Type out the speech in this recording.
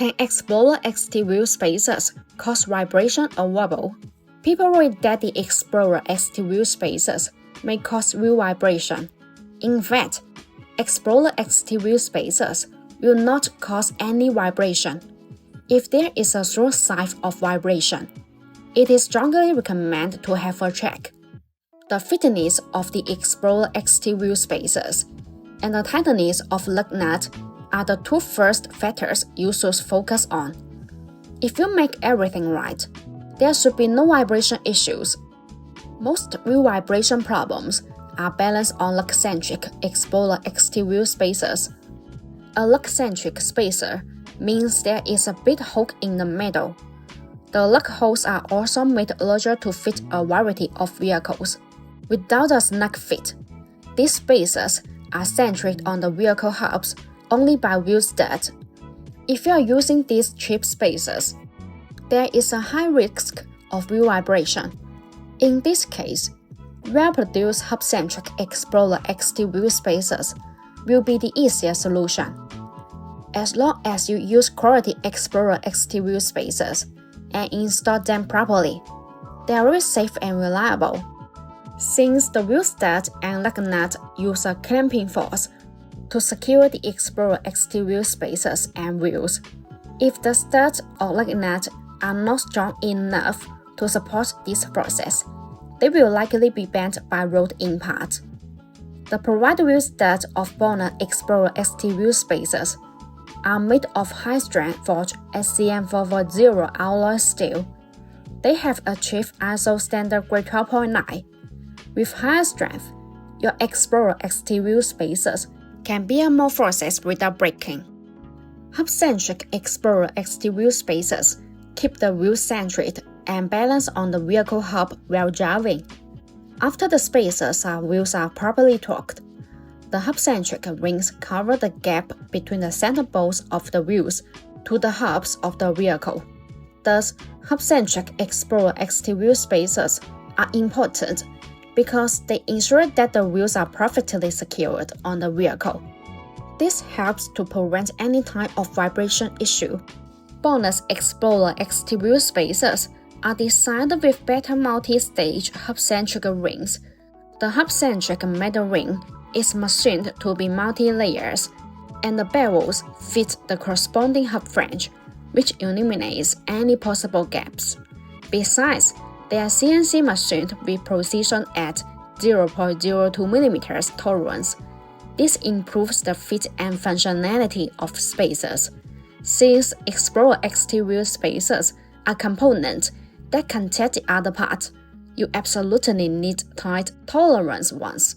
Can Explorer XT wheel spacers cause vibration or wobble? People read that the Explorer XT wheel spacers may cause wheel vibration. In fact, Explorer XT wheel spacers will not cause any vibration. If there is a strong sign of vibration, it is strongly recommended to have a check. The fitness of the Explorer XT wheel spacers and the tightness of lug nut are the two first factors you should focus on. If you make everything right, there should be no vibration issues. Most wheel vibration problems are balanced on lug-centric Explorer XT wheel spacers. A lug-centric spacer means there is a big hole in the middle. The lug holes are also made larger to fit a variety of vehicles. Without a snug fit, these spacers are centered on the vehicle hubs only by wheel stud. If you are using these cheap spacers, there is a high risk of wheel vibration. In this case, well-produced hub-centric Explorer XT wheel spacers will be the easiest solution. As long as you use quality Explorer XT wheel spacers and install them properly, they are very safe and reliable. Since the wheel stud and lug nut use a clamping force to secure the Explorer XT wheel spacers and wheels, if the stud or lug nut are not strong enough to support this process, they will likely be bent by road impact. The provided wheel studs of BONOSS Explorer XT wheel spacers are made of high-strength forged SCM440 alloy steel. They have achieved ISO standard grade 12.9. With higher strength, your Explorer XT wheel spacers can bear more forces without breaking. Hub-centric Explorer XT wheel spacers keep the wheel centered and balanced on the vehicle hub while driving. After the spacers and wheels are properly torqued, the hub-centric rings cover the gap between the center bolts of the wheels to the hubs of the vehicle. Thus, hub-centric Explorer XT wheel spacers are important because they ensure that the wheels are perfectly secured on the vehicle. This helps to prevent any type of vibration issue. BONOSS Explorer XT wheel spacers are designed with better multi-stage hub-centric rings. The hub-centric metal ring is machined to be multi-layers, and the bevels fit the corresponding hub flange, which eliminates any possible gaps. Besides, they are CNC machined with precision at 0.02 mm tolerance. This improves the fit and functionality of spacers. Since Explorer XT wheel spacers are components that contact the other part, you absolutely need tight tolerance ones.